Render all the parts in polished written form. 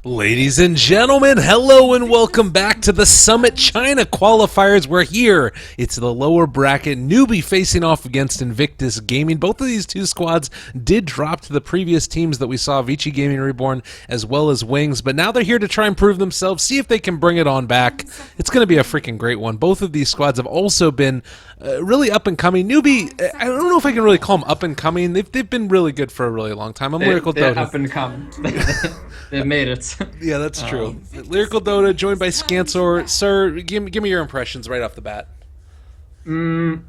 Ladies and gentlemen, hello and welcome back to the Summit China qualifiers. We're here. It's the lower bracket. Newbee facing off against Invictus Gaming. Both of these two squads did drop to the previous teams that we saw, Vici Gaming Reborn as well as Wings, but now they're here to try and prove themselves, see if they can bring it on back. It's going to be a freaking great one. Both of these squads have also been really up and coming. Newbee, I don't know if I can really call them up and coming. They've been really good for a really long time. Lyrical They're Dota. up and come. They made it. Yeah, that's true. Lyrical Dota joined by Scantzor. Sir, give me your impressions right off the bat. I'm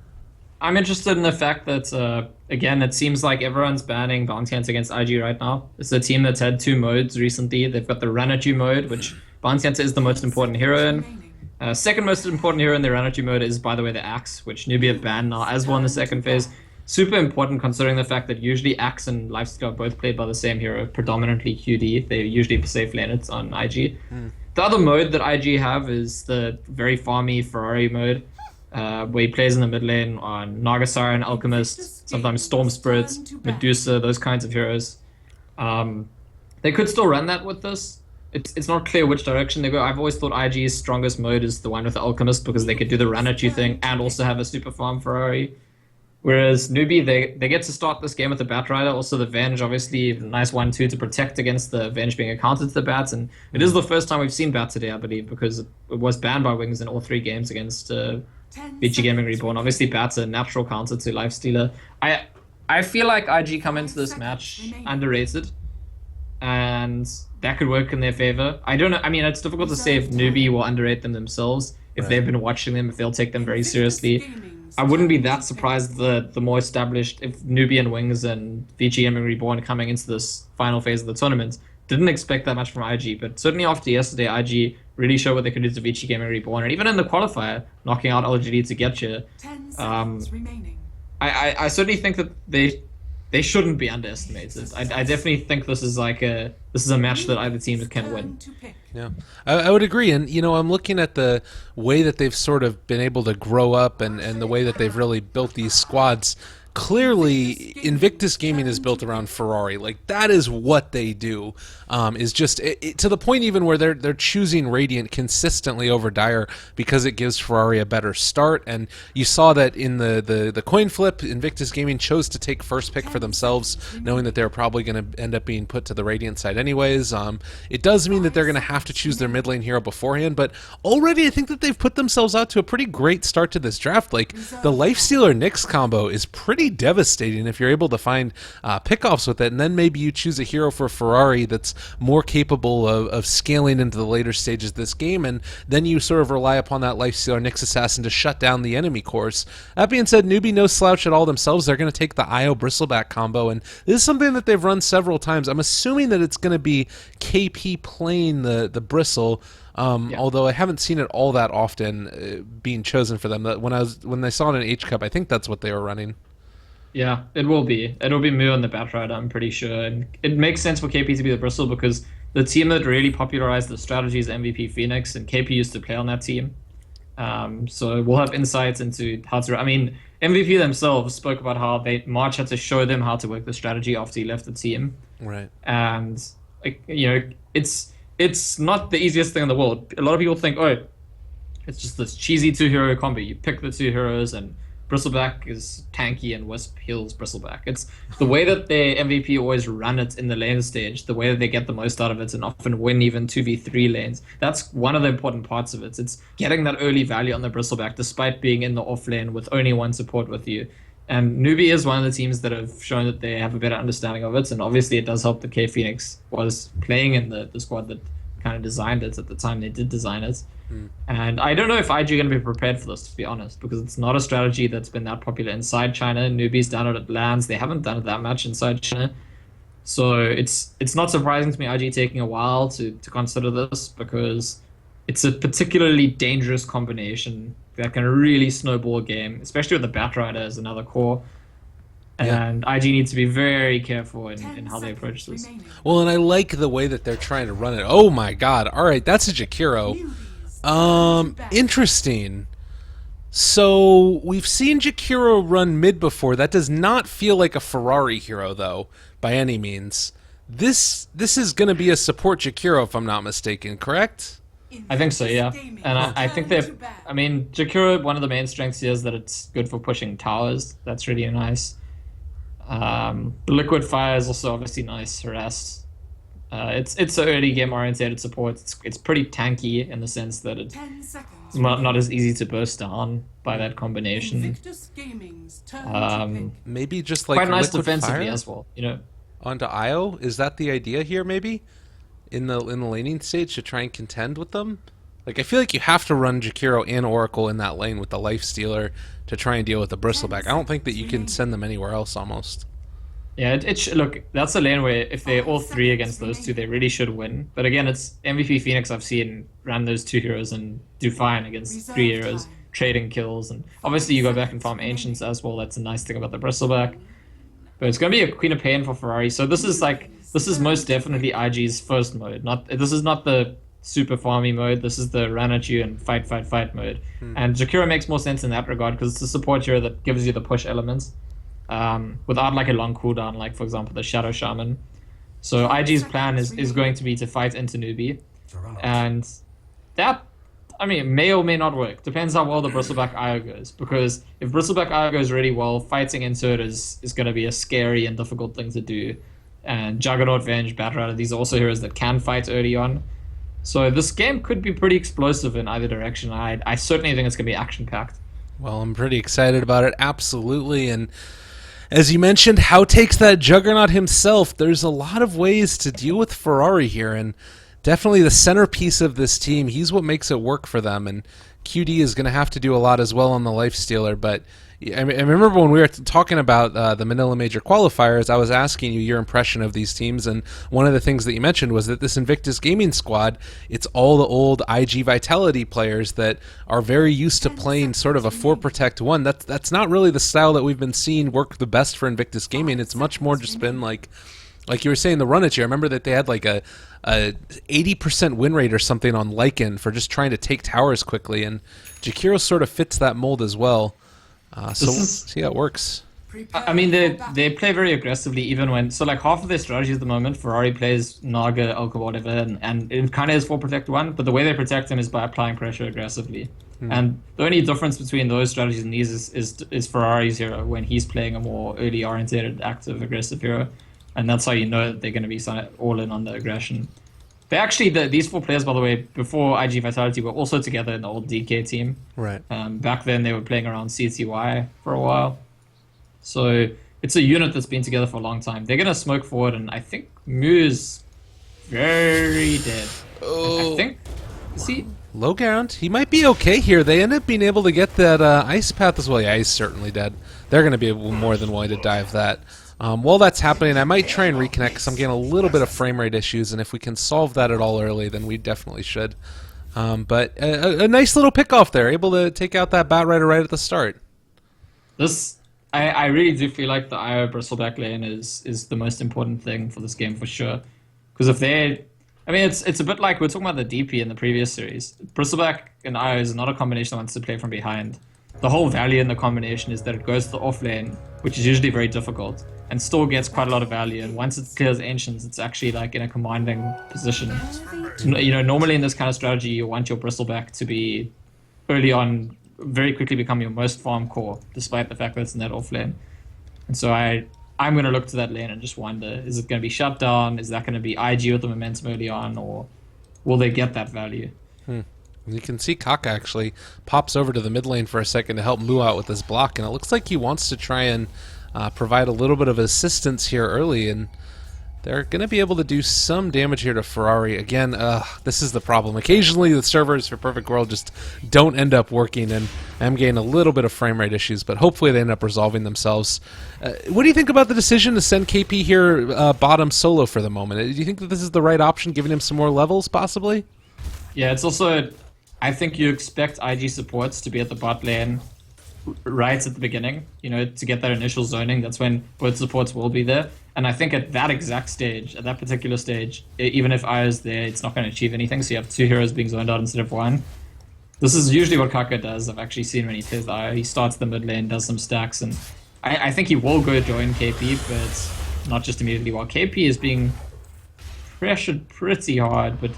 interested in the fact that, again, it seems like everyone's banning Bounty Hunter against IG right now. It's a team that's had two modes recently. They've got the Run at You mode, which Bounty Hunter is the most important hero in. Second most important hero in the Run at You mode is, by the way, the Axe, which Newbee have banned now as well in the second phase. Super important considering the fact that usually Axe and Lifesteal are both played by the same hero, predominantly QD. They're usually safe laners on IG. The other mode that IG have is the very farmy Ferrari mode, where he plays in the mid lane on Nagasar and Alchemist, sometimes Storm Spirit, Medusa, those kinds of heroes. They could still run that with this. It's not clear which direction they go. I've always thought IG's strongest mode is the one with the Alchemist because they could do the run at you thing and also have a super farm Ferrari. Whereas Newbee, they get to start this game with the Bat Rider, also the Venge, obviously, nice 1-2 to protect against the Venge being accounted to the Bats, and it is the first time we've seen Bat today, I believe, because it was banned by Wings in all three games against Vici Gaming Reborn. Obviously, Bat's a natural counter to Lifestealer. I feel like IG come into this match underrated, and that could work in their favor. I don't know, I mean, it's difficult to say if Newbee will underrate them themselves, if they've been watching them, if they'll take them very seriously. I wouldn't be that surprised the more established, if Newbee and Wings and Vici Gaming Reborn coming into this final phase of the tournament didn't expect that much from IG, but certainly after yesterday, IG really showed what they could do to Vici Gaming Reborn, and even in the qualifier, knocking out LGD to get you. I certainly think that they shouldn't be underestimated. I definitely think this is a match that either team can win. Yeah, I would agree. And, you know, I'm looking at the way that they've sort of been able to grow up and the way that they've really built these squads. Clearly, Invictus Gaming is built around Ferrari. Like, that is what they do. Is just to the point even where they're choosing Radiant consistently over Dire because it gives Ferrari a better start. And you saw that in the coin flip, Invictus Gaming chose to take first pick for themselves, knowing that they're probably going to end up being put to the Radiant side anyways. It does mean that they're going to have to choose their mid lane hero beforehand, but already I think that they've put themselves out to a pretty great start to this draft. Like, the Lifestealer Nyx combo is pretty devastating if you're able to find pickoffs with it, and then maybe you choose a hero for Ferrari that's more capable of scaling into the later stages of this game, and then you sort of rely upon that Lifestealer Nyx Assassin to shut down the enemy course. That being said, Newbee no slouch at all themselves. They're going to take the IO Bristleback combo, and this is something that they've run several times. I'm assuming that it's going to be KP playing the Bristle, although I haven't seen it all that often being chosen for them. When they saw it in H Cup, I think that's what they were running. Yeah, it will be. It'll be Mu on the Bat Rider, I'm pretty sure. And it makes sense for KP to be the Bristle because the team that really popularized the strategy is MVP Phoenix, and KP used to play on that team. So we'll have insights into how to... I mean, MVP themselves spoke about how March had to show them how to work the strategy after he left the team. Right. And, you know, it's not the easiest thing in the world. A lot of people think, oh, it's just this cheesy two-hero combo. You pick the two heroes and Bristleback is tanky and Wisp heals Bristleback. It's the way that their MVP always run it in the lane stage, the way that they get the most out of it and often win even 2v3 lanes. That's one of the important parts of it. It's getting that early value on the Bristleback despite being in the off lane with only one support with you. And Newbee is one of the teams that have shown that they have a better understanding of it, and obviously it does help that K Phoenix was playing in the squad that kind of designed it at the time they did design it. And I don't know if IG are going to be prepared for this, to be honest, because it's not a strategy that's been that popular inside China. Newbee's done it at LANs. They haven't done it that much inside China. So it's not surprising to me IG taking a while to consider this, because it's a particularly dangerous combination that can really snowball a game, especially with the Bat Rider as another core. And IG needs to be very careful in how they approach this. Well, and I like the way that they're trying to run it. Oh my god. All right, that's a Jakiro. Interesting. So we've seen Jakiro run mid before. That does not feel like a Ferrari hero, though, by any means. This is going to be a support Jakiro, if I'm not mistaken, correct? I think so, yeah. And I think they've. I mean, Jakiro, one of the main strengths here is that it's good for pushing towers. That's really nice. The Liquid Fire is also obviously nice. Harass. It's an early game oriented support. It's pretty tanky in the sense that it's not as easy to burst down by that combination. Maybe just like Quite nice Liquid defensively Fire as well. You know. onto Io. Is that the idea here? Maybe in the laning stage to try and contend with them. Like I feel like you have to run Jakiro and Oracle in that lane with the Life Stealer to try and deal with the Bristleback. I don't think that you can send them anywhere else. Almost. Yeah, look, that's a lane where if they're all three against those two, they really should win. But again, it's MVP Phoenix I've seen run those two heroes and do fine against three heroes, trading kills. And obviously you go back and farm Ancients as well. That's a nice thing about the Bristleback. But it's going to be a Queen of Pain for Ferrari. So this is most definitely IG's first mode. This is not the super farmy mode. This is the run at you and fight mode. And Jakiro makes more sense in that regard because it's a support hero that gives you the push elements. Without like a long cooldown, like for example the Shadow Shaman. So IG's plan is going to be to fight into Newbee, and that, I mean, may or may not work. Depends how well the Bristleback IO goes. Because if Bristleback IO goes really well, fighting into it is going to be a scary and difficult thing to do. And Juggernaut, Venge, Batrider, these are also heroes that can fight early on. So this game could be pretty explosive in either direction. I certainly think it's going to be action packed. Well, I'm pretty excited about it, absolutely. And as you mentioned, How takes that Juggernaut himself. There's a lot of ways to deal with Ferrari here, and definitely the centerpiece of this team. He's what makes it work for them, and QD is going to have to do a lot as well on the Life Stealer. But I remember when we were talking about the Manila Major qualifiers, I was asking you your impression of these teams, and one of the things that you mentioned was that this Invictus Gaming squad, it's all the old IG Vitality players that are very used to playing sort of a 4-protect-1. That's not really the style that we've been seeing work the best for Invictus Gaming. It's much more just been like you were saying, the run at you. I remember that they had like a 80% win rate or something on Lycan for just trying to take towers quickly, and Jakiro sort of fits that mold as well. So we'll see how it works. I mean, they play very aggressively even when... So, like, half of their strategy at the moment, Ferrari plays Naga, Elka, whatever, and it kind of is 4-protect-1, but the way they protect him is by applying pressure aggressively. And the only difference between those strategies and these is Ferrari's hero when he's playing a more early-oriented, active, aggressive hero. And that's how you know that they're going to be all in on the aggression. They actually, these four players, by the way, before IG Vitality, were also together in the old DK team. Right. Back then, they were playing around CTY for a while. So it's a unit that's been together for a long time. They're going to smoke forward, and I think Moo's very dead. Oh. I think... See? Low ground. He might be okay here. They end up being able to get that Ice Path as well. Yeah, he's certainly dead. They're going to be more than willing to dive that. While that's happening, I might try and reconnect because I'm getting a little bit of frame rate issues, and if we can solve that at all early, then we definitely should. But a nice little pick-off there, able to take out that Batrider right at the start. I really do feel like the IO Bristleback lane is the most important thing for this game for sure. Because if they... I mean, it's a bit like we were talking about the DP in the previous series. Bristleback and IO is not a combination that wants to play from behind. The whole value in the combination is that it goes to the off lane, which is usually very difficult, and still gets quite a lot of value. And once it clears Ancients, it's actually like in a commanding position. You know, normally in this kind of strategy, you want your Bristleback to be early on, very quickly become your most farm core, despite the fact that it's in that off lane. And so I'm going to look to that lane and just wonder, is it going to be shut down? Is that going to be IG with the momentum early on, or will they get that value? You can see Kaka actually pops over to the mid lane for a second to help Moo out with his block, and it looks like he wants to try and provide a little bit of assistance here early, and they're going to be able to do some damage here to Ferrari. Again, this is the problem. Occasionally the servers for Perfect World just don't end up working, and I'm getting a little bit of frame rate issues, but hopefully they end up resolving themselves. What do you think about the decision to send KP here bottom solo for the moment? Do you think that this is the right option, giving him some more levels, possibly? Yeah, it's also... I think you expect IG supports to be at the bot lane right at the beginning, you know, to get that initial zoning. That's when both supports will be there. And I think at that exact stage, at that particular stage, even if I is there, it's not going to achieve anything. So you have two heroes being zoned out instead of one. This is usually what Kaka does. I've actually seen when he plays the IO. He starts the mid lane, does some stacks, and I think he will go join KP, but not just immediately. While KP is being pressured pretty hard, but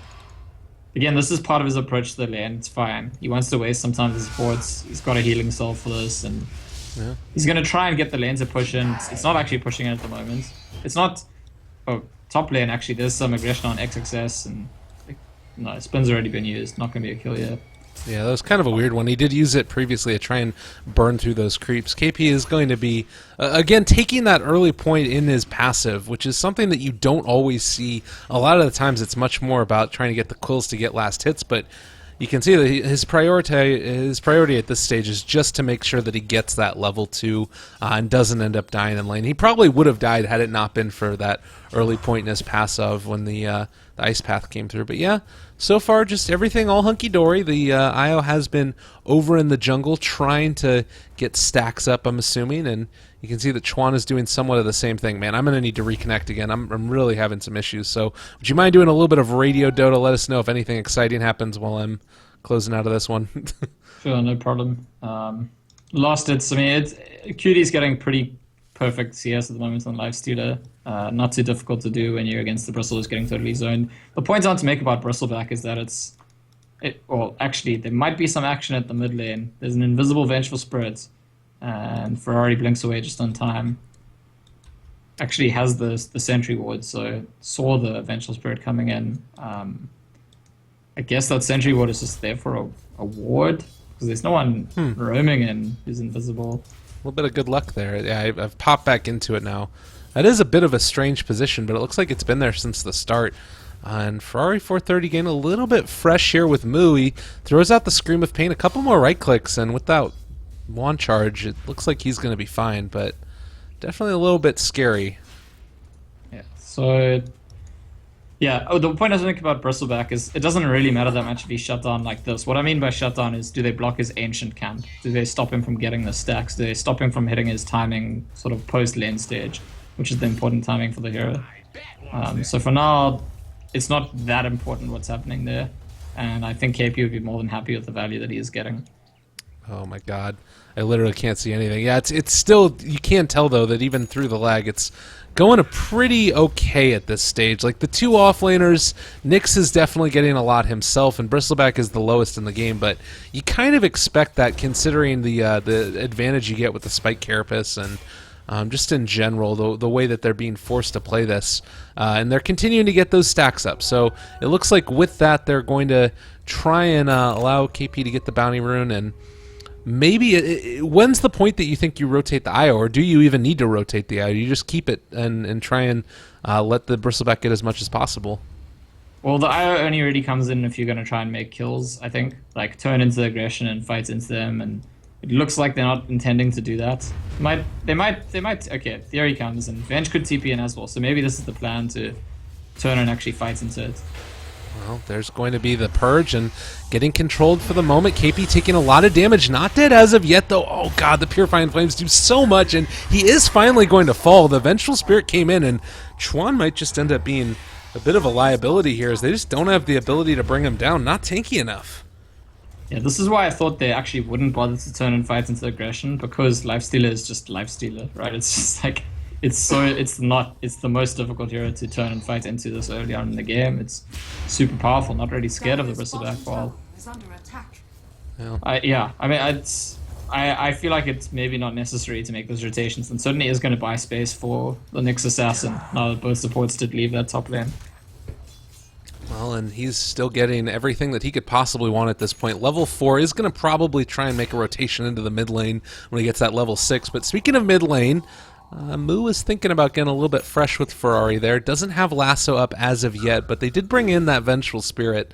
again, this is part of his approach to the lane. It's fine. He wants to waste sometimes his supports. He's got a healing soul for this, and Yeah. he's going to try and get the lane to push in. It's not actually pushing in at the moment. It's not... Oh, top lane, actually, there's some aggression on XXS, and... No, spin's already been used. Not going to be a kill yet. Yeah, that was kind of a weird one. He did use it previously to try and burn through those creeps. KP is going to be, again, taking that early point in his passive, which is something that you don't always see. A lot of the times it's much more about trying to get the kills to get last hits, but you can see that his priority at this stage is just to make sure that he gets that level 2 and doesn't end up dying in lane. He probably would have died had it not been for that early point in his passive when the ice path came through. But yeah, so far just everything all hunky-dory. The IO has been over in the jungle trying to get stacks up, I'm assuming, and you can see that Chuan is doing somewhat of the same thing. Man, I'm going to need to reconnect again. I'm really having some issues. So would you mind doing a little bit of radio Dota? Let us know if anything exciting happens while I'm closing out of this one. Sure, no problem. Lost it. I mean, QD's getting pretty perfect CS at the moment on Lifestealer. Not too difficult to do when you're against the Bristle who's getting totally zoned. The point I want to make about Bristleback is that well, actually, there might be some action at the mid lane. There's an invisible Vengeful Spirit, and Ferrari blinks away just on time. Actually has the sentry ward, so saw the Vengeful Spirit coming in. I guess that sentry ward is just there for a ward, because there's no one roaming in who's invisible. A little bit of good luck there. Yeah, I've popped back into it now. That is a bit of a strange position, but it looks like it's been there since the start. And Ferrari 430 getting a little bit fresh here with Moo. He throws out the Scream of Pain, a couple more right clicks, and without wand charge, it looks like he's going to be fine, but definitely a little bit scary. Yeah, so... Yeah, the point I was making about Bristleback is it doesn't really matter that much if he's shut down like this. What I mean by shut down is, do they block his ancient camp? Do they stop him from getting the stacks? Do they stop him from hitting his timing sort of post-lane stage, which is the important timing for the hero? So for now, it's not that important what's happening there, and I think KP would be more than happy with the value that he is getting. Oh my god. I literally can't see anything. Yeah, it's still, you can tell though that even through the lag, it's going a pretty okay at this stage. Like the two offlaners, Nyx is definitely getting a lot himself, and Bristleback is the lowest in the game, but you kind of expect that considering the advantage you get with the Spike Carapace and just in general, the way that they're being forced to play this. And they're continuing to get those stacks up. So it looks like with that, they're going to try and allow KP to get the bounty rune, and maybe when's the point that you think you rotate the IO, or do you even need to rotate the IO? You just keep it and try and let the Bristleback get as much as possible. Well, the IO only really comes in if you're going to try and make kills, I think. Like, turn into aggression and fight into them, and it looks like they're not intending to do that. They might, okay, theory comes, and Venge could TP in as well, so maybe this is the plan, to turn and actually fight into it. Well, there's going to be the Purge and getting controlled for the moment. KP taking a lot of damage. Not dead as of yet, though. Oh, God, the Purifying Flames do so much, and he is finally going to fall. The Vengeful Spirit came in, and Chuan might just end up being a bit of a liability here, as they just don't have the ability to bring him down. Not tanky enough. Yeah, this is why I thought they actually wouldn't bother to turn and fight into aggression, because Lifestealer is just Lifestealer, right? It's just like... It's the most difficult hero to turn and fight into this early on in the game. It's super powerful, not really scared of the Bristleback ball. Well. I feel like it's maybe not necessary to make those rotations, and certainly is going to buy space for the Nyx Assassin, now that both supports did leave that top lane. Well, and he's still getting everything that he could possibly want at this point. Level 4 is going to probably try and make a rotation into the mid lane when he gets that level 6, but speaking of mid lane, Moo is thinking about getting a little bit fresh with Ferrari there. Doesn't have Lasso up as of yet, but they did bring in that Vengeful Spirit.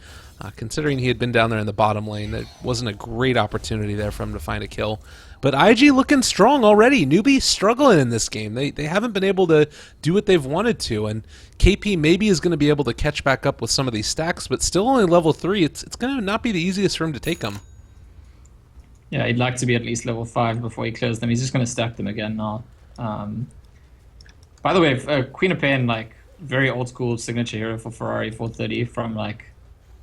Considering he had been down there in the bottom lane, it wasn't a great opportunity there for him to find a kill. But IG looking strong already. Newbee struggling in this game. They haven't been able to do what they've wanted to, and KP maybe is going to be able to catch back up with some of these stacks, but still only level 3. It's going to not be the easiest for him to take them. Yeah, he'd like to be at least level 5 before he clears them. He's just going to stack them again now. By the way, Queen of Pain, like, very old school signature hero for Ferrari 430 from like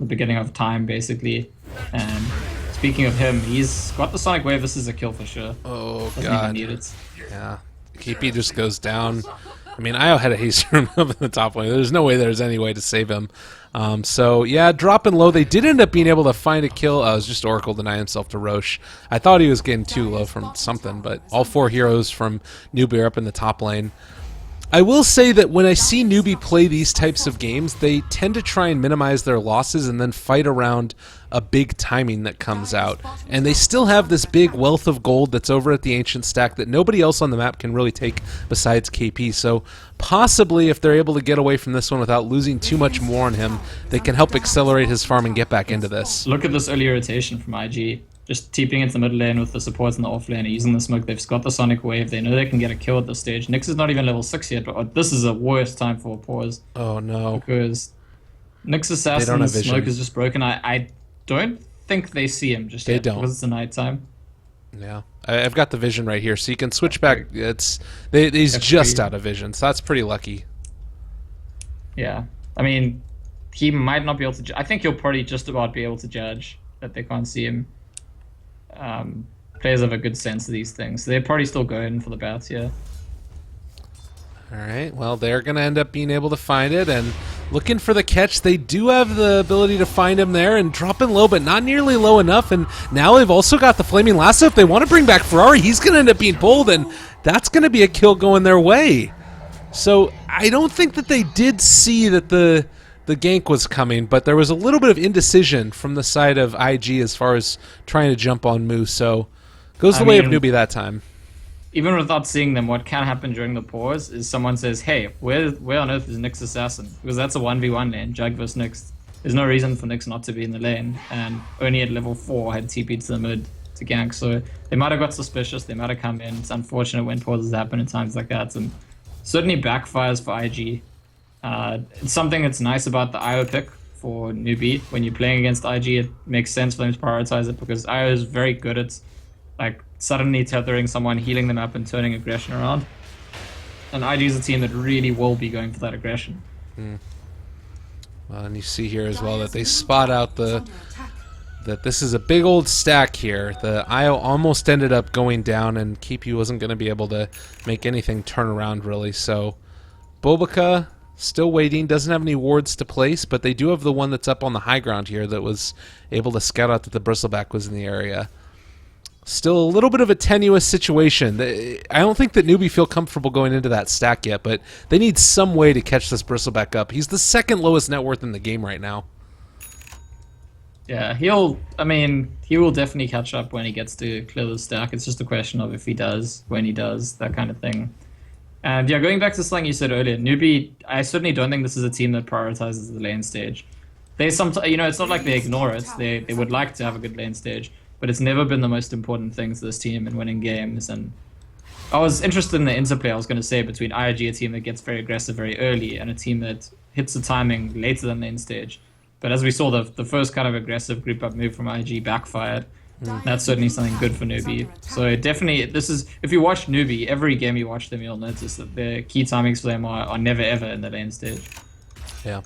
the beginning of time, basically. And speaking of him, he's got the Sonic Wave. This is a kill for sure. Oh, Doesn't God. even need it. Yeah. KP just goes down. I mean, Io had a haste room up in the top lane. There's no way there's any way to save him. So, yeah, dropping low. They did end up being able to find a kill. It was just Oracle denying himself to Roche. I thought he was getting too low from something, but all 4 heroes from Newbee are up in the top lane. I will say that when I see Newbee play these types of games, they tend to try and minimize their losses and then fight around a big timing that comes out. And they still have this big wealth of gold that's over at the Ancient Stack that nobody else on the map can really take besides KP. So possibly if they're able to get away from this one without losing too much more on him, they can help accelerate his farm and get back into this. Look at this early rotation from IG. Just TPing into the mid lane with the supports in the off lane and using the smoke. They've got the Sonic Wave. They know they can get a kill at this stage. Nyx is not even level 6 yet, but this is a worst time for a pause. Oh, no. Because Nyx Assassin's smoke is just broken. I don't think they see him just yet because it's the nighttime. Yeah. I've got the vision right here, so you can switch back. He's just out of vision, so that's pretty lucky. Yeah. I mean, he might not be able to... I think he'll probably just about be able to judge that they can't see him. Players have a good sense of these things. So they're probably still going for the bats here. Alright, well, they're going to end up being able to find it, and looking for the catch. They do have the ability to find him there and dropping low, but not nearly low enough, and now they've also got the Flaming Lasso. If they want to bring back Ferrari, he's going to end up being pulled, and that's going to be a kill going their way. So I don't think that they did see that the gank was coming, but there was a little bit of indecision from the side of IG as far as trying to jump on Moo, so goes the way of Newbee that time. Even without seeing them, what can happen during the pause is someone says, hey, where on earth is Nyx Assassin? Because that's a 1v1 lane, Jug vs Nyx. There's no reason for Nyx not to be in the lane, and only at level 4 had TP'd to the mid to gank, so they might have got suspicious, they might have come in. It's unfortunate when pauses happen in times like that, and certainly backfires for IG. It's something that's nice about the IO pick for Newbee. When you're playing against IG, it makes sense for them to prioritize it because IO is very good at like suddenly tethering someone, healing them up, and turning aggression around. And IG is a team that really will be going for that aggression. Well, and you see here as well that they spot out that this is a big old stack here. The IO almost ended up going down, and KP wasn't going to be able to make anything turn around really. So Bobica still waiting, doesn't have any wards to place, but they do have the one that's up on the high ground here that was able to scout out that the Bristleback was in the area. Still a little bit of a tenuous situation. I don't think that Newbee feel comfortable going into that stack yet, but they need some way to catch this Bristleback up. He's the second lowest net worth in the game right now. Yeah, he will definitely catch up when he gets to clear the stack. It's just a question of if he does, when he does, that kind of thing. And yeah, going back to something you said earlier, Newbee, I certainly don't think this is a team that prioritizes the lane stage. They sometimes, it's not like they ignore it. They would like to have a good lane stage, but it's never been the most important thing to this team in winning games. And I was interested in the interplay, I was going to say, between IG, a team that gets very aggressive very early, and a team that hits the timing later than lane stage. But as we saw, the first kind of aggressive group up move from IG backfired. That's certainly something good for Newbee. So definitely, if you watch Newbee, every game you watch them, you'll notice that the key timings for them are never ever in the lane stage. Yeah.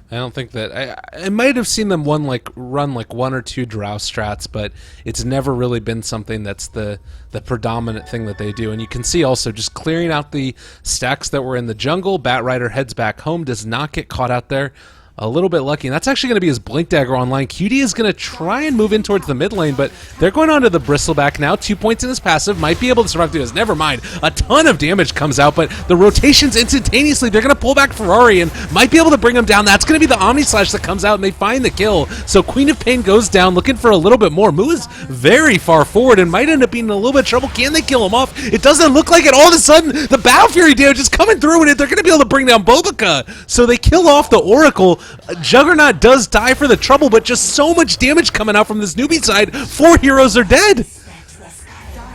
I don't think that... I might have seen them run like 1 or 2 drow strats, but it's never really been something that's the predominant thing that they do. And you can see also just clearing out the stacks that were in the jungle. Batrider heads back home, does not get caught out there. A little bit lucky, and that's actually going to be his Blink Dagger online. QD is going to try and move in towards the mid lane, but they're going on to the Bristleback now. 2 points in his passive, might be able to survive through this. Never mind, a ton of damage comes out, but the rotations instantaneously. They're going to pull back Ferrari and might be able to bring him down. That's going to be the Omni Slash that comes out, and they find the kill. So Queen of Pain goes down, looking for a little bit more. Moo is very far forward and might end up being in a little bit of trouble. Can they kill him off? It doesn't look like it. All of a sudden, the Battle Fury damage is coming through, and they're going to be able to bring down Bobica. So they kill off the Oracle. Juggernaut does die for the trouble, but just so much damage coming out from this Newbee side. 4 heroes are dead.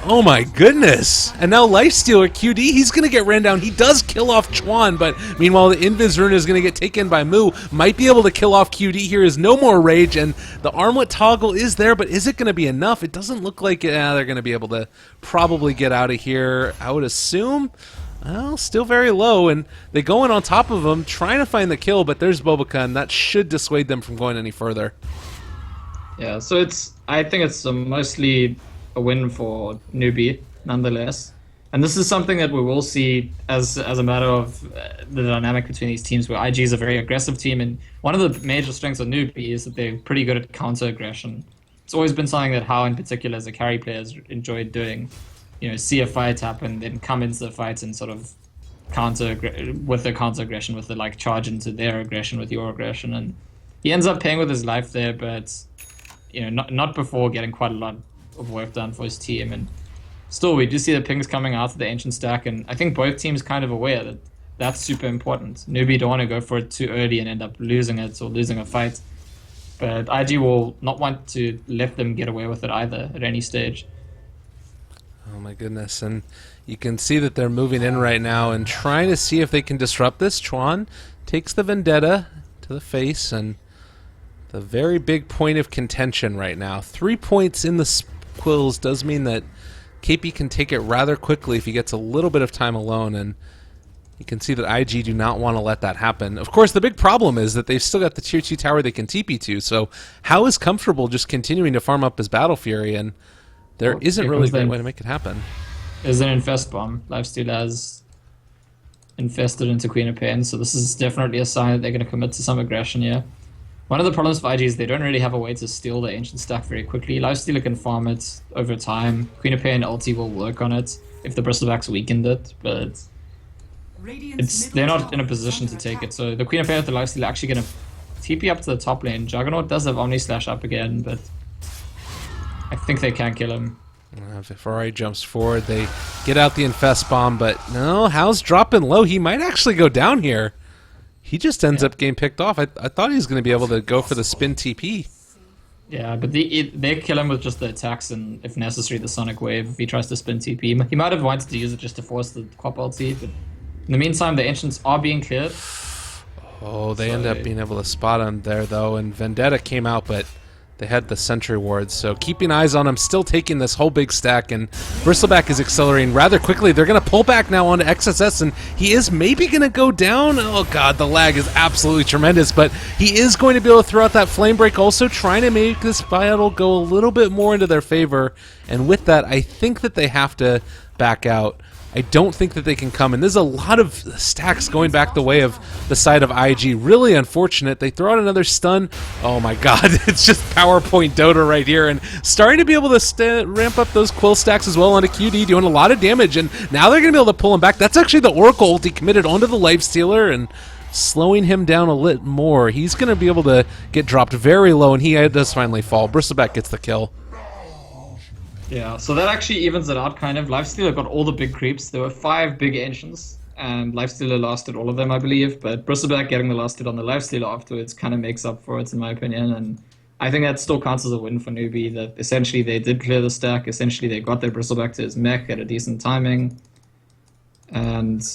Oh my goodness. And now Lifestealer QD, he's going to get ran down. He does kill off Chuan, but meanwhile the Invis Rune is going to get taken by Moo. Might be able to kill off QD here is no more rage, and the armlet toggle is there, but is it going to be enough? It doesn't look like they're going to be able to probably get out of here, I would assume. Well, still very low, and they go in on top of him, trying to find the kill, but there's Bobica, and that should dissuade them from going any further. Yeah, so I think it's mostly a win for Newbee, nonetheless. And this is something that we will see as a matter of the dynamic between these teams, where IG is a very aggressive team, and one of the major strengths of Newbee is that they're pretty good at counter aggression. It's always been something that How, in particular, as a carry player, has enjoyed doing. See a fight happen, then come into the fight and sort of with the counter aggression, with the like charge into their aggression with your aggression, and he ends up paying with his life there, but not before getting quite a lot of work done for his team. And still, we do see the pings coming out of the ancient stack, and I think both teams kind of aware that that's super important. Newbie don't want to go for it too early and end up losing it or losing a fight, but IG will not want to let them get away with it either at any stage. Oh my goodness, and you can see that they're moving in right now and trying to see if they can disrupt this. Chuan takes the Vendetta to the face, and the very big point of contention right now. 3 points in the quills does mean that KP can take it rather quickly if he gets a little bit of time alone, and you can see that IG do not want to let that happen. Of course, the big problem is that they've still got the tier 2 tower they can TP to, so How is comfortable just continuing to farm up his Battle Fury, and there isn't really a great way to make it happen. There's an infest bomb. Lifesteal has infested into Queen of Pain, so this is definitely a sign that they're going to commit to some aggression here. One of the problems for IG is they don't really have a way to steal the ancient stack very quickly. Lifestealer can farm it over time. Queen of Pain ulti will work on it if the Bristlebacks weakened it, but they're not in a position to take it. So the Queen of Pain with the Lifestealer actually going to TP up to the top lane. Juggernaut does have Omni Slash up again, but I think they can kill him. Ferrari jumps forward. They get out the infest bomb, but no, How's dropping low. He might actually go down here. He just ends up getting picked off. I thought he was going to be able to go for the spin TP. Yeah, but they kill him with just the attacks and, if necessary, the Sonic Wave if he tries to spin TP. He might have wanted to use it just to force the Quap ulti, but in the meantime, the Ancients are being cleared. Oh, they end up being able to spot him there, though, and Vendetta came out, but they had the sentry wards, so keeping eyes on him, still taking this whole big stack, and Bristleback is accelerating rather quickly. They're going to pull back now onto XSS, and he is maybe going to go down. Oh god, the lag is absolutely tremendous, but he is going to be able to throw out that flame break, also trying to make this battle go a little bit more into their favor, and with that, I think that they have to back out. I don't think that they can come, and there's a lot of stacks going back the way of the side of IG. Really unfortunate. They throw out another stun. Oh my god, it's just PowerPoint Dota right here, and starting to be able to ramp up those quill stacks as well onto QD, doing a lot of damage, and now they're going to be able to pull him back. That's actually the Oracle ulti committed onto the Lifestealer, and slowing him down a little more. He's going to be able to get dropped very low, and he does finally fall. Bristleback gets the kill. Yeah, so that actually evens it out, kind of. Lifestealer got all the big creeps. There were 5 big Ancients, and Lifestealer lasted all of them, I believe. But Bristleback getting the last hit on the Lifestealer afterwards kind of makes up for it, in my opinion. And I think that still counts as a win for Newbee, that essentially they did clear the stack. Essentially, they got their Bristleback to his mech at a decent timing. And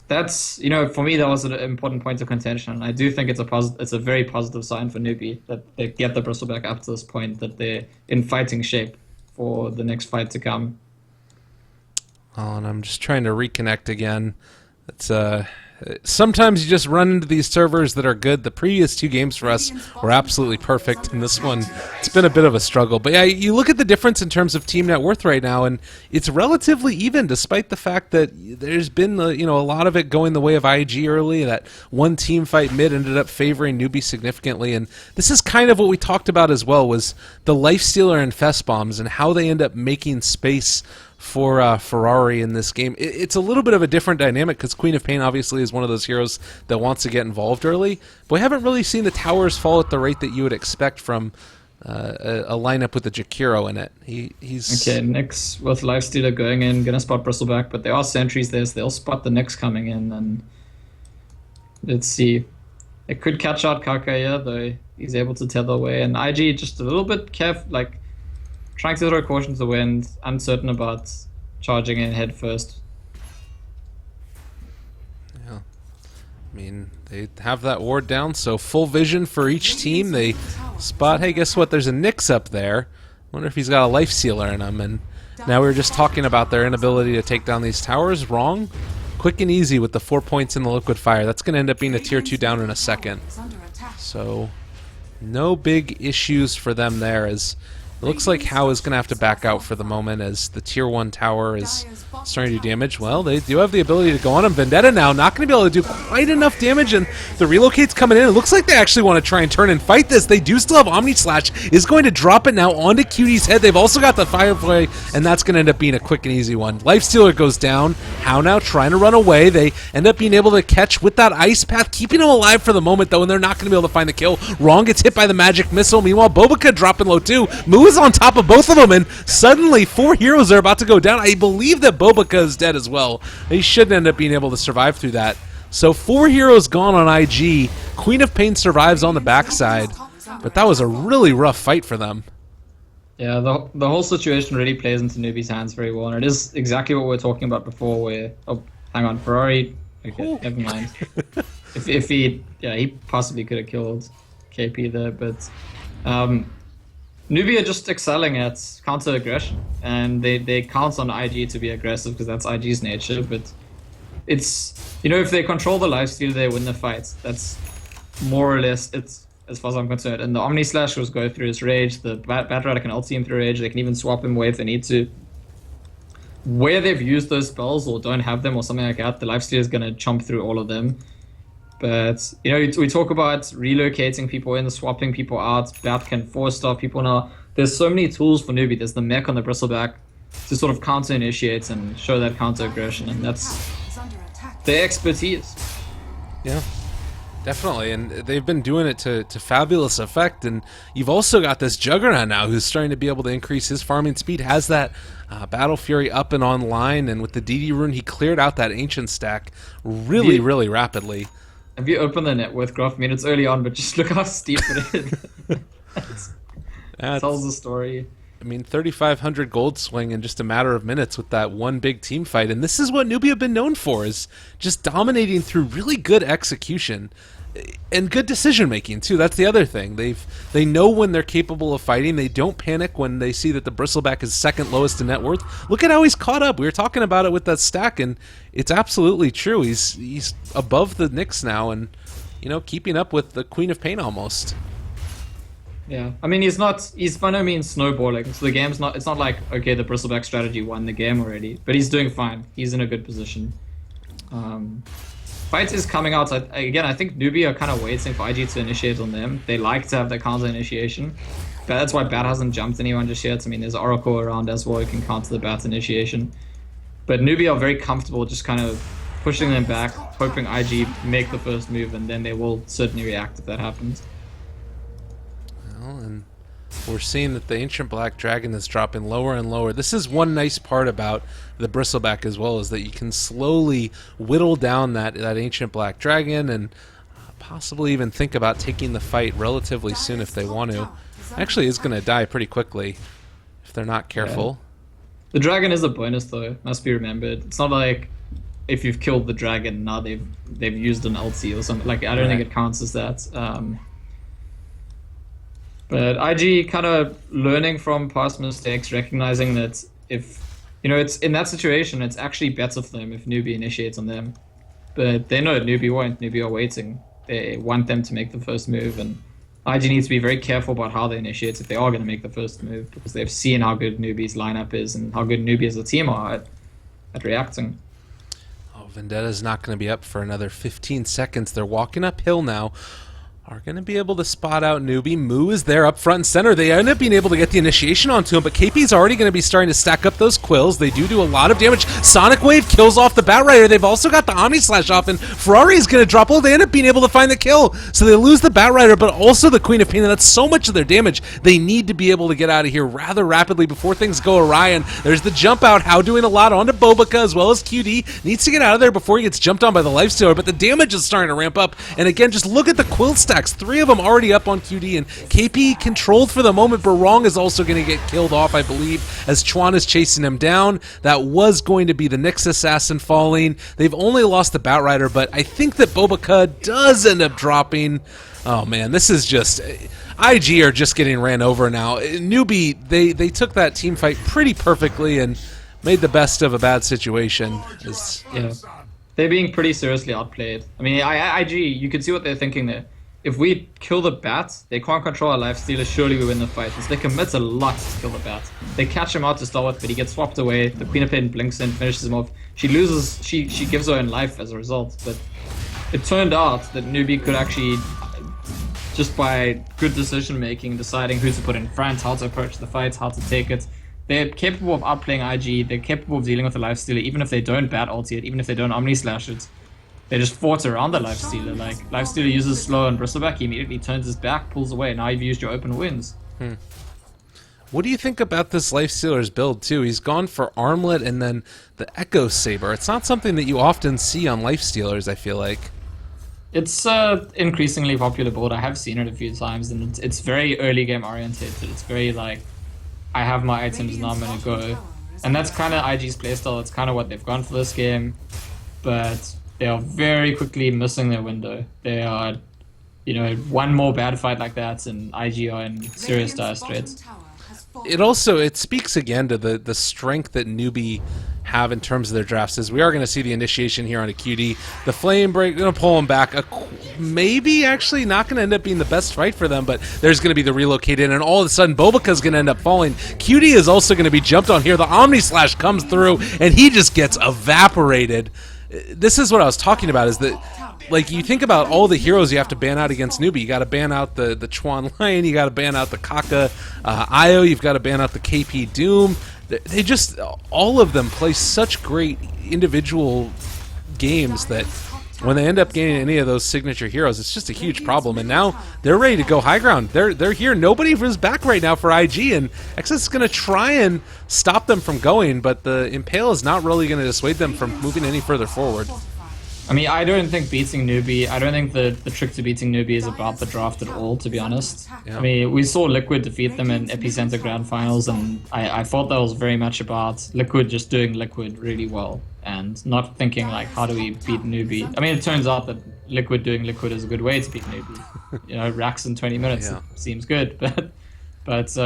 that's, for me, that was an important point of contention. I do think it's a very positive sign for Newbee that they get the Bristleback up to this point, that they're in fighting shape for the next fight to come. Oh, and I'm just trying to reconnect again. It's sometimes you just run into these servers that are good. The previous 2 games for us were absolutely perfect, and this one, it's been a bit of a struggle. But yeah, you look at the difference in terms of team net worth right now, and it's relatively even, despite the fact that there's been a lot of it going the way of IG early. That one team fight mid ended up favoring Newbee significantly, and this is kind of what we talked about as well, was the Lifestealer and Fest bombs and how they end up making space for Ferrari in this game. It's a little bit of a different dynamic because Queen of Pain obviously is one of those heroes that wants to get involved early, but we haven't really seen the towers fall at the rate that you would expect from a lineup with the Jakiro in it. He's okay. Nyx with Lifestealer going in, gonna spot Bristleback, but there are sentries there, so they'll spot the Nyx coming in, and let's see. It could catch out Kaka here, though he's able to tether away, and IG just a little bit careful, trying to throw caution to the wind, uncertain about charging in head first. Yeah, I mean, they have that ward down, so full vision for each team. They spot, hey, guess what? There's a Nyx up there. Wonder if he's got a Lifestealer in him. And now we were just talking about their inability to take down these towers. Wrong. Quick and easy with the 4 points in the Liquid Fire. That's going to end up being a tier 2 down in a second. So no big issues for them there, as It looks like Hao is going to have to back out for the moment as the tier 1 tower is starting to do damage. Well, they do have the ability to go on him. Vendetta now not going to be able to do quite enough damage, and the relocate's coming in. It looks like they actually want to try and turn and fight this. They do still have Omni Slash. Is going to drop it now onto Cutie's head. They've also got the Firefly, and that's going to end up being a quick and easy one. Lifestealer goes down. Hao now trying to run away. They end up being able to catch with that Ice Path, keeping him alive for the moment, though, and they're not going to be able to find the kill. Wrong gets hit by the Magic Missile. Meanwhile, Bobica dropping low too. Moo is on top of both of them, and suddenly 4 heroes are about to go down. I believe that Bobica is dead as well. They should end up being able to survive through that. So 4 heroes gone on IG. Queen of Pain survives on the backside, but that was a really rough fight for them. Yeah, the whole situation really plays into Newbee's hands very well, and it is exactly what we were talking about before where... Oh, hang on, Ferrari... Okay, never mind. If he... Yeah, he possibly could have killed KP there, but... Newbee are just excelling at counter aggression, and they count on IG to be aggressive because that's IG's nature. But it's, you know, if they control the lifesteal, they win the fight. That's more or less it's as far as I'm concerned. And the Omni Slash was go through his rage. The Batrider can ulti him through rage. They can even swap him away if they need to. Where they've used those spells or don't have them or something like that, the lifesteal is gonna chomp through all of them. But, you know, we talk about relocating people in, swapping people out. Bat can 4-star people now. There's so many tools for Newbee. There's the mech on the Bristleback to sort of counter-initiate and show that counter-aggression, and that's their expertise. Yeah, definitely, and they've been doing it to fabulous effect, and you've also got this Juggernaut now who's starting to be able to increase his farming speed, has that Battle Fury up and online, and with the DD rune, he cleared out that Ancient stack really rapidly. Have you opened the net worth graph? I mean, it's early on, but just look how steep it is. Tells the story. I mean, 3,500 gold swing in just a matter of minutes with that one big team fight. And this is what Newbee have been known for, is just dominating through really good execution and good decision making too. That's the other thing. They know when they're capable of fighting. They don't panic when they see that the Bristleback is second lowest in net worth. Look at how he's caught up. We were talking about it with that stack, and it's absolutely true. He's above the Nyx now, and you know, keeping up with the Queen of Pain almost. Yeah, I mean, he's by no means snowballing. So the game's not. It's not like, okay, the Bristleback strategy won the game already, but he's doing fine. He's in a good position. Fight is coming out. Again, I think Newbee are kind of waiting for IG to initiate on them. They like to have that counter initiation. But that's why Bat hasn't jumped anyone just yet. I mean, there's Oracle around as well who can counter the Bat initiation. But Newbee are very comfortable just kind of pushing them back, hoping IG make the first move, and then they will certainly react if that happens. Well, and we're seeing that the Ancient Black Dragon is dropping lower and lower. This is one nice part about the Bristleback as well, is that you can slowly whittle down that Ancient Black Dragon and possibly even think about taking the fight relatively soon if they want to. Actually, is going to die pretty quickly if they're not careful. Yeah. The dragon is a bonus though, must be remembered. It's not like if you've killed the dragon, now they've used an ulti or something. Like, I don't think it counts as that. But IG kind of learning from past mistakes, recognizing that if, you know, it's in that situation, it's actually better for them if Newbee initiates on them. But they know Newbee won't. Newbee are waiting. They want them to make the first move, and IG needs to be very careful about how they initiate if they are going to make the first move, because they've seen how good Newbee's lineup is and how good Newbee as a team are at reacting. Oh, Vendetta's not going to be up for another 15 seconds. They're walking uphill now. Are going to be able to spot out Newbee. Moo is there up front and center. They end up being able to get the initiation onto him, but KP's already going to be starting to stack up those quills. They do a lot of damage. Sonic Wave kills off the Batrider. They've also got the Omni Slash off, and Ferrari is going to drop. Oh, they end up being able to find the kill. So they lose the Batrider, but also the Queen of Pain, and that's so much of their damage. They need to be able to get out of here rather rapidly before things go awry, and there's the jump out. How doing a lot onto Bobica as well as QD. Needs to get out of there before he gets jumped on by the Lifestealer, but the damage is starting to ramp up. And again, just look at the quill stacks. 3 of them already up on QD, and KP controlled for the moment. Barong is also going to get killed off, I believe, as Chuan is chasing him down. That was going to be the Nyx Assassin falling. They've only lost the Batrider, but I think that Bobica does end up dropping. Oh man, this is just... IG are just getting ran over now. Newbee, they took that team fight pretty perfectly and made the best of a bad situation. Yeah. They're being pretty seriously outplayed. I mean, IG, you can see what they're thinking there. if we kill the bat, they can't control our life stealer. Surely we win the fight. So they commit a lot to kill the bat. They catch him out to start with, but he gets swapped away. The Queen of Pain blinks in, finishes him off. She loses. She gives her own life as a result. But it turned out that Newbee could actually, just by good decision making, deciding who to put in front, how to approach the fight, how to take it. They're capable of outplaying IG. They're capable of dealing with the life stealer, even if they don't bat ulti it, even if they don't omni slash it. They just fought around the lifestealer. Like, lifestealer uses slow and bristleback, he immediately turns his back, pulls away. Now you've used your open wins. What do you think about this Lifestealer's build, too? He's gone for Armlet and then the Echo Saber. It's not something that you often see on Lifestealers, I feel like. It's increasingly popular build. I have seen it a few times, and it's very early game orientated. It's very like, I have my items, now I'm gonna go. And that's kind of IG's playstyle. It's kind of what they've gone for this game. But they are very quickly missing their window. They are, one more bad fight like that, and IG are in serious dire straits. It speaks again to the strength that Newbee have in terms of their drafts. Is we are going to see the initiation here on a QD. The Flame Break going to pull him back. Maybe actually not going to end up being the best fight for them, but there's going to be the relocate in, and all of a sudden Bobika's going to end up falling. QD is also going to be jumped on here. The Omni Slash comes through, and he just gets evaporated. This is what I was talking about, is that, like, you think about all the heroes you have to ban out against Newbee. You got to ban out the Chuan Lion, you got to ban out the Kaka Io, you've got to ban out the KP Doom. They just, all of them play such great individual games that when they end up getting any of those signature heroes, it's just a huge problem. And now they're ready to go high ground. They're here. Nobody is back right now for IG, and XS is going to try and stop them from going, but the Impale is not really going to dissuade them from moving any further forward. I mean, I don't think beating Newbee, I don't think the trick to beating Newbee is about the draft at all, to be honest. Yeah. I mean, we saw Liquid defeat them in Epicenter Grand Finals, and I thought that was very much about Liquid just doing Liquid really well, and not thinking, like, how do we beat Newbee? I mean, it turns out that Liquid doing Liquid is a good way to beat Newbee. Racks in 20 minutes, Yeah. It seems good, but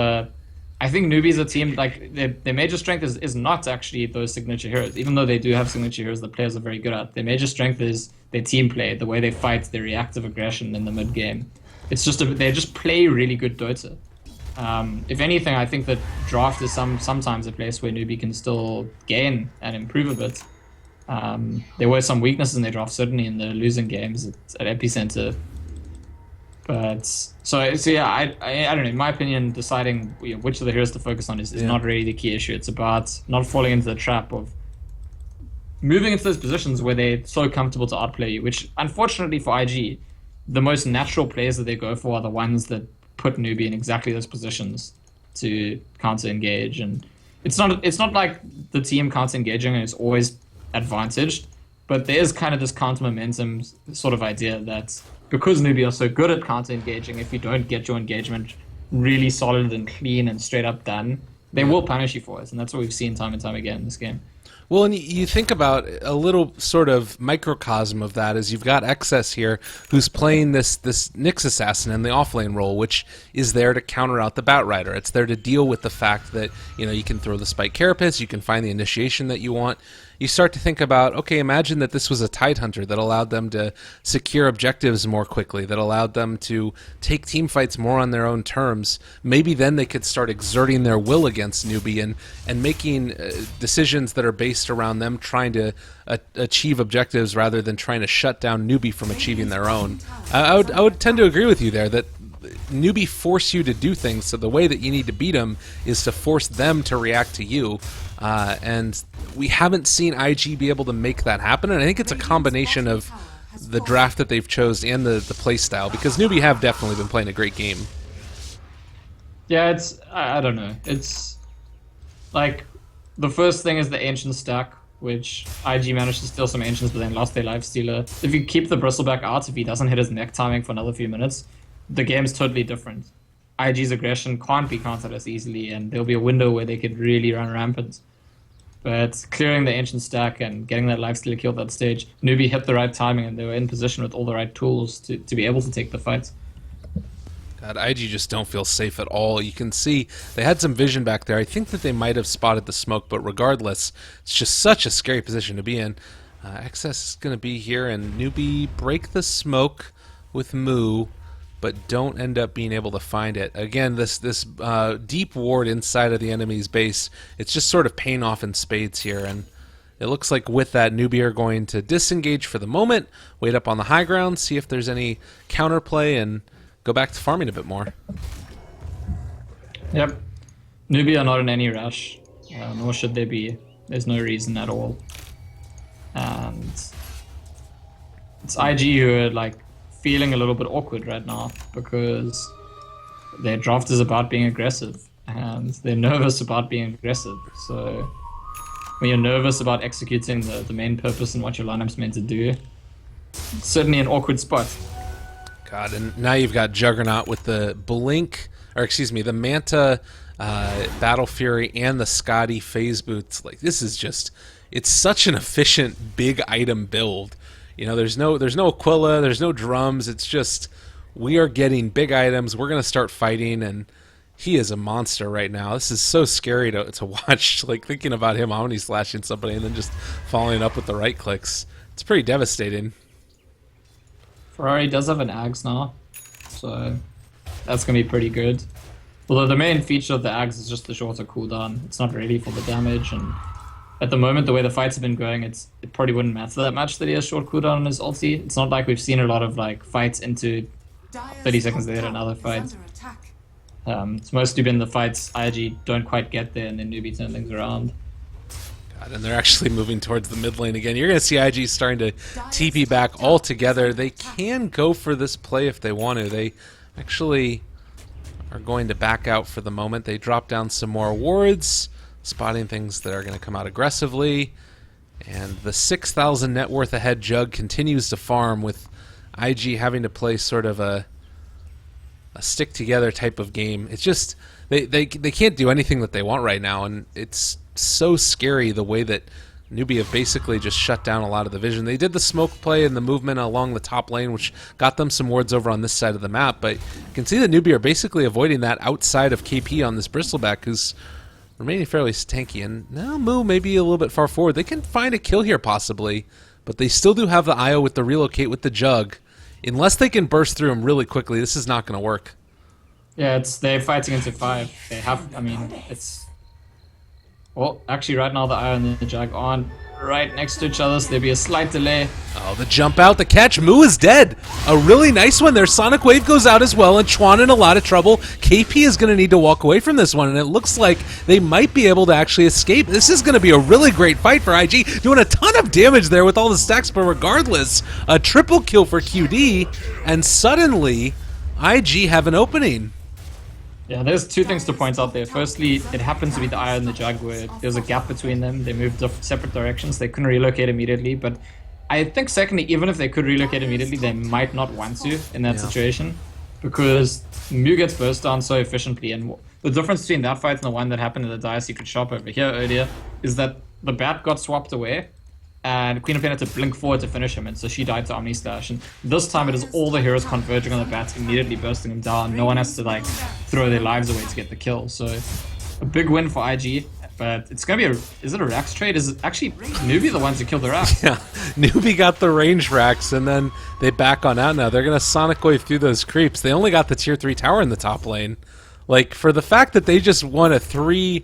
I think Newbee's a team, like, their major strength is not actually those signature heroes. Even though they do have signature heroes that players are very good at, their major strength is their team play, the way they fight, their reactive aggression in the mid game. It's just they just play really good Dota. If anything, I think that draft is sometimes a place where Newbee can still gain and improve a bit. There were some weaknesses in their draft, certainly in the losing games at Epicenter. But so yeah, I don't know. In my opinion, deciding which of the heroes to focus on is not really the key issue. It's about not falling into the trap of moving into those positions where they're so comfortable to outplay you. Which, unfortunately for IG, the most natural players that they go for are the ones that put Newbee in exactly those positions to counter engage. And it's not like the team counter engaging is always advantaged, but there is kind of this counter momentum sort of idea that, because Newbee are so good at counter-engaging, if you don't get your engagement really solid and clean and straight up done, they will punish you for it. And that's what we've seen time and time again in this game. Well, and you think about a little sort of microcosm of that is you've got XS here who's playing this Nyx Assassin in the offlane role, which is there to counter out the Batrider. It's there to deal with the fact that, you can throw the Spike Carapace, you can find the initiation that you want. You start to think about, okay, imagine that this was a Tidehunter that allowed them to secure objectives more quickly, that allowed them to take team fights more on their own terms. Maybe then they could start exerting their will against Newbee and making decisions that are based around them trying to achieve objectives rather than trying to shut down Newbee from achieving their own. I would tend to agree with you there that Newbee force you to do things, so the way that you need to beat them is to force them to react to you. And we haven't seen IG be able to make that happen, and I think it's a combination of the draft that they've chose and the play style, because Newbee have definitely been playing a great game. Yeah, I don't know. It's like the first thing is the Ancient stack, which IG managed to steal some Ancients but then lost their Lifestealer. If you keep the Bristleback out, if he doesn't hit his neck timing for another few minutes, the game's totally different. IG's aggression can't be countered as easily, and there'll be a window where they could really run rampant. But clearing the Ancient stack and getting that Lifestealer kill at that stage, Newbee hit the right timing, and they were in position with all the right tools to be able to take the fight. God, IG just don't feel safe at all. You can see they had some vision back there. I think that they might have spotted the smoke, but regardless, it's just such a scary position to be in. XS is going to be here, and Newbee break the smoke with Moo. but don't end up being able to find it. Again, this deep ward inside of the enemy's base, it's just sort of paying off in spades here, and it looks like with that, Newbee are going to disengage for the moment, wait up on the high ground, see if there's any counterplay, and go back to farming a bit more. Yep. Newbee are not in any rush, nor should they be. There's no reason at all. And it's IG who are like feeling a little bit awkward right now because their draft is about being aggressive and they're nervous about being aggressive. So when you're nervous about executing the main purpose and what your lineup's meant to do, it's certainly an awkward spot. God, and now you've got Juggernaut with the Blink, or excuse me, the Manta Battle Fury and the Scotty Phase Boots. Like, this is just, it's such an efficient big item build. You know, there's no Aquila, there's no drums. It's just, we are getting big items. We're going to start fighting, and he is a monster right now. This is so scary to watch, like thinking about him, Omni slashing somebody and then just following up with the right clicks. It's pretty devastating. Ferrari does have an Ags now, so that's going to be pretty good. Although the main feature of the Ags is just the shorter cooldown. It's not really for the damage, and at the moment, the way the fights have been going, it probably wouldn't matter that much that he has short cooldown on his ulti. It's not like we've seen a lot of like fights into 30 seconds later another fight. It's mostly been the fights IG don't quite get there and then Newbee turn things around. God, and they're actually moving towards the mid lane again. You're going to see IG starting to TP back all together. They can go for this play if they want to. They actually are going to back out for the moment. They drop down some more wards, spotting things that are going to come out aggressively. And the 6,000 net worth ahead Jug continues to farm, with IG having to play sort of a stick together type of game. It's just they can't do anything that they want right now, and it's so scary the way that Newbee have basically just shut down a lot of the vision. They did the smoke play and the movement along the top lane, which got them some wards over on this side of the map, but you can see that Newbee are basically avoiding that outside of KP on this Bristleback, who's remaining fairly tanky. And now Moo may be a little bit far forward. They can find a kill here possibly, but they still do have the IO with the relocate with the Jug. Unless they can burst through him really quickly, this is not going to work. Yeah, they're fighting into 5. They have, I mean, it's... Well, actually right now the IO and the Jug aren't right next to each other, so there'll be a slight delay. Oh, the jump out, the catch. Moo is dead. A really nice one there. Sonic Wave goes out as well, and Chuan in a lot of trouble. KP is going to need to walk away from this one, and it looks like they might be able to actually escape. This is going to be a really great fight for IG, doing a ton of damage there with all the stacks, but regardless, a triple kill for QD, and suddenly, IG have an opening. Yeah, there's 2 things to point out there. Firstly, it happened to be the IO and the Jug where there's a gap between them. They moved separate directions. They couldn't relocate immediately, but I think secondly, even if they could relocate immediately, they might not want to in that situation because Mew gets burst down so efficiently, and the difference between that fight and the one that happened in the Dire Secret shop over here earlier is that the bat got swapped away and Queen of Pain had to blink forward to finish him, and so she died to Omni Slash. And this time it is all the heroes converging on the bats, immediately bursting him down. No one has to like throw their lives away to get the kill. So a big win for IG, but it's gonna be is it a Rax trade? Is it actually Newbee the ones who killed the Rax? Yeah, Newbee got the range Rax, and then they back on out now. They're gonna Sonic Wave through those creeps. They only got the tier 3 tower in the top lane. Like, for the fact that they just won a 3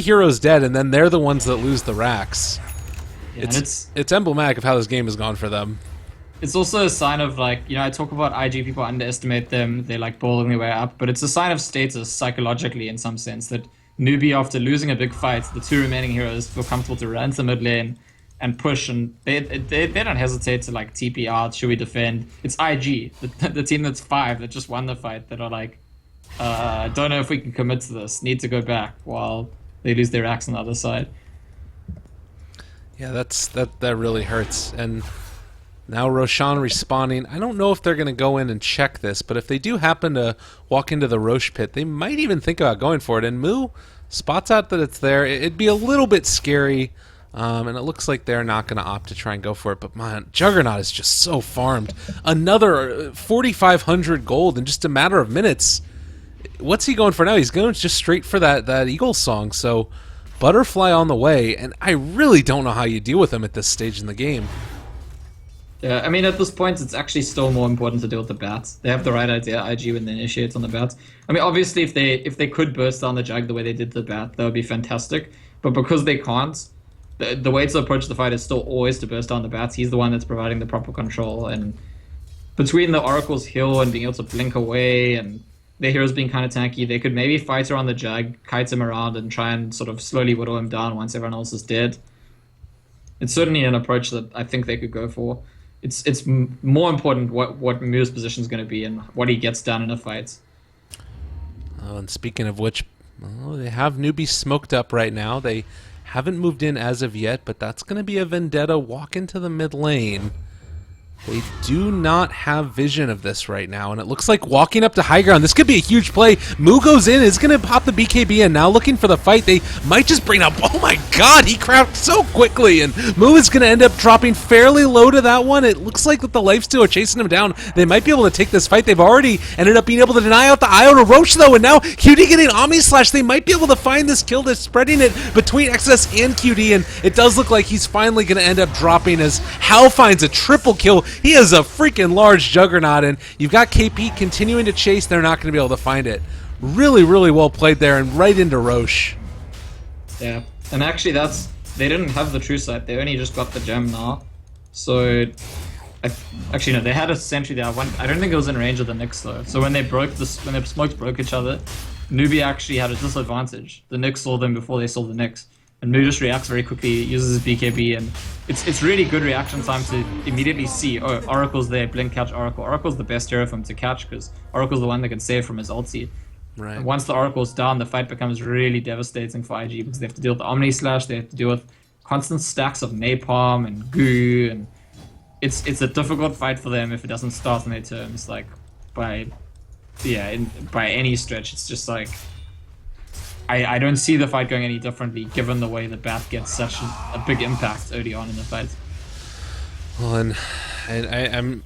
heroes dead, and then they're the ones that lose the Rax. Yeah, it's emblematic of how this game has gone for them. It's also a sign of, like, you know, I talk about IG, people underestimate them, they like bowling their way up, but it's a sign of status psychologically in some sense that Newbee, after losing a big fight, the 2 remaining heroes feel comfortable to run to the mid lane and push, and they don't hesitate to like TP out, should we defend? It's IG, the team that's 5 that just won the fight, that are like, don't know if we can commit to this, need to go back, while they lose their axe on the other side. Yeah, that really hurts. And now Roshan respawning. I don't know if they're going to go in and check this, but if they do happen to walk into the Roche pit, they might even think about going for it. And Moo spots out that it's there. It'd be a little bit scary, and it looks like they're not going to opt to try and go for it. But man, Juggernaut is just so farmed. Another 4,500 gold in just a matter of minutes. What's he going for now? He's going just straight for that Eagle song. So Butterfly on the way, and I really don't know how you deal with him at this stage in the game. Yeah, I mean, at this point, it's actually still more important to deal with the bats. They have the right idea, IG, when they initiate on the bats. I mean, obviously, if they could burst down the jug the way they did the bat, that would be fantastic. But because they can't, the way to approach the fight is still always to burst down the bats. He's the one that's providing the proper control. And between the Oracle's heal and being able to blink away and the heroes being kind of tanky, they could maybe fight around the jug, kite him around, and try and sort of slowly whittle him down once everyone else is dead. It's certainly an approach that I think they could go for. It's more important what Mu's position is going to be and what he gets done in a fight. Oh, and speaking of which, well, they have Newbee smoked up right now. They haven't moved in as of yet, but that's going to be a vendetta walk into the mid lane. They do not have vision of this right now, and it looks like walking up to high ground. This could be a huge play. Mu goes in, is going to pop the BKB in. Now looking for the fight. They might just bring up... Oh my god, he crouched so quickly, and Mu is going to end up dropping fairly low to that one. It looks like that the lifesteal are chasing him down. They might be able to take this fight. They've already ended up being able to deny out the IO to Roche, though, and now QD getting Omni Slash. They might be able to find this kill. They're spreading it between XS and QD, and it does look like he's finally going to end up dropping as Hal finds a triple kill. He is a freaking large juggernaut, and you've got KP continuing to chase. They're not going to be able to find it. Really, really well played there, and right into Roche. Yeah, and actually they didn't have the true sight. They only just got the gem now. So, actually no, they had a sentry there. I don't think it was in range of the Nyx though. So when they smokes broke each other, Newbee actually had a disadvantage. The Nyx saw them before they saw the Nyx. And Nu just reacts very quickly, uses his BKB, and it's really good reaction time to immediately see, oh, Oracle's there, blink, catch Oracle. Oracle's the best hero for him to catch, because Oracle's the one that can save from his ulti. Right. And once the Oracle's down, the fight becomes really devastating for IG, because they have to deal with the Omni Slash, they have to deal with constant stacks of napalm and goo, and it's a difficult fight for them if it doesn't start on their terms, like, by any stretch. It's just like... I don't see the fight going any differently, given the way the Bat gets such a big impact early on in the fight. Well, and I'm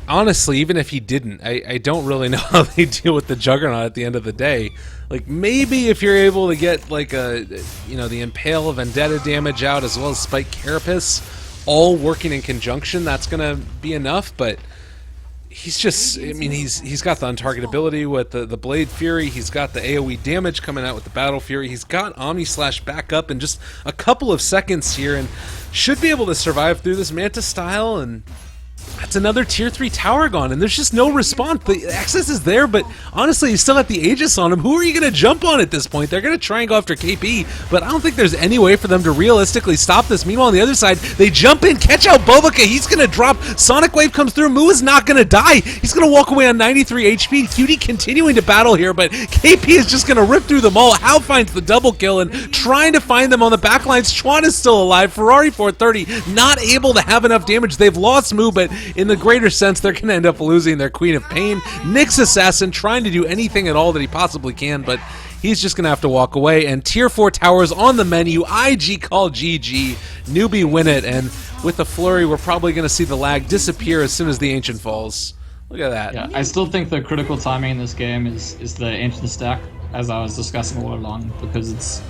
honestly, even if he didn't, I don't really know how they deal with the Juggernaut at the end of the day. Like, maybe if you're able to get like the Impale Vendetta damage out as well as Spike Carapace all working in conjunction, that's gonna be enough. But he's just, I mean, he's got the untargetability with the Blade Fury. He's got the AoE damage coming out with the Battle Fury. He's got Omni Slash back up in just a couple of seconds here, and should be able to survive through this Manta style. And that's another tier 3 tower gone, and there's just no response. The access is there, but honestly, he's still got the Aegis on him. Who are you going to jump on at this point? They're going to try and go after KP, but I don't think there's any way for them to realistically stop this. Meanwhile, on the other side, they jump in, catch out Bobica. He's going to drop. Sonic Wave comes through. Mu is not going to die. He's going to walk away on 93 HP. QD continuing to battle here, but KP is just going to rip through them all. Hal finds the double kill and trying to find them on the backlines. Chuan is still alive. Ferrari 430 not able to have enough damage. They've lost Mu, but in the greater sense, they're going to end up losing their Queen of Pain. Nyx Assassin trying to do anything at all that he possibly can, but he's just going to have to walk away. And tier 4 towers on the menu. IG call GG. Newbee win it, and with the flurry, we're probably going to see the lag disappear as soon as the Ancient falls. Look at that. Yeah, I still think the critical timing in this game is the Ancient stack, as I was discussing all along, because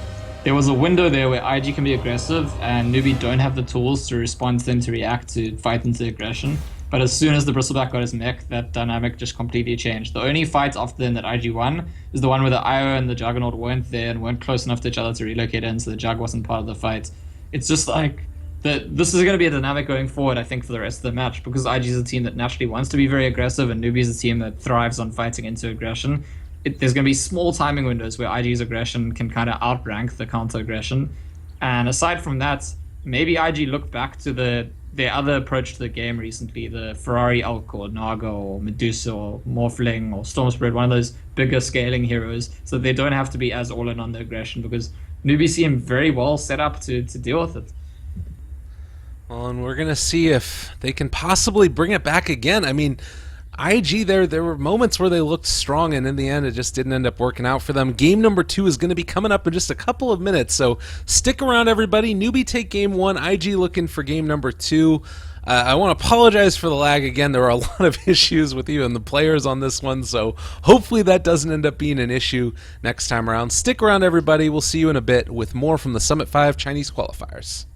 there was a window there where IG can be aggressive and Newbee don't have the tools to respond to them to react to fight into aggression. But as soon as the Bristleback got his mech, that dynamic just completely changed. The only fight after then that IG won is the one where the IO and the Juggernaut weren't there and weren't close enough to each other to relocate in, so the Jug wasn't part of the fight. It's just like, this is going to be a dynamic going forward, I think, for the rest of the match, because IG is a team that naturally wants to be very aggressive and Newbee is a team that thrives on fighting into aggression. There's going to be small timing windows where IG's aggression can kind of outrank the counter-aggression. And aside from that, maybe IG look back to their other approach to the game recently, the Ferrari Elk or Naga or Medusa or Morphling or Storm Spirit, one of those bigger scaling heroes, so they don't have to be as all in on the aggression, because Newbee seem very well set up to deal with it. Well, and we're going to see if they can possibly bring it back again. I mean, IG, there were moments where they looked strong, and in the end, it just didn't end up working out for them. Game number 2 is going to be coming up in just a couple of minutes, so stick around, everybody. Newbee take game 1, IG looking for game number 2. I want to apologize for the lag again. There were a lot of issues with even the players on this one, so hopefully that doesn't end up being an issue next time around. Stick around, everybody. We'll see you in a bit with more from the Summit 5 Chinese qualifiers.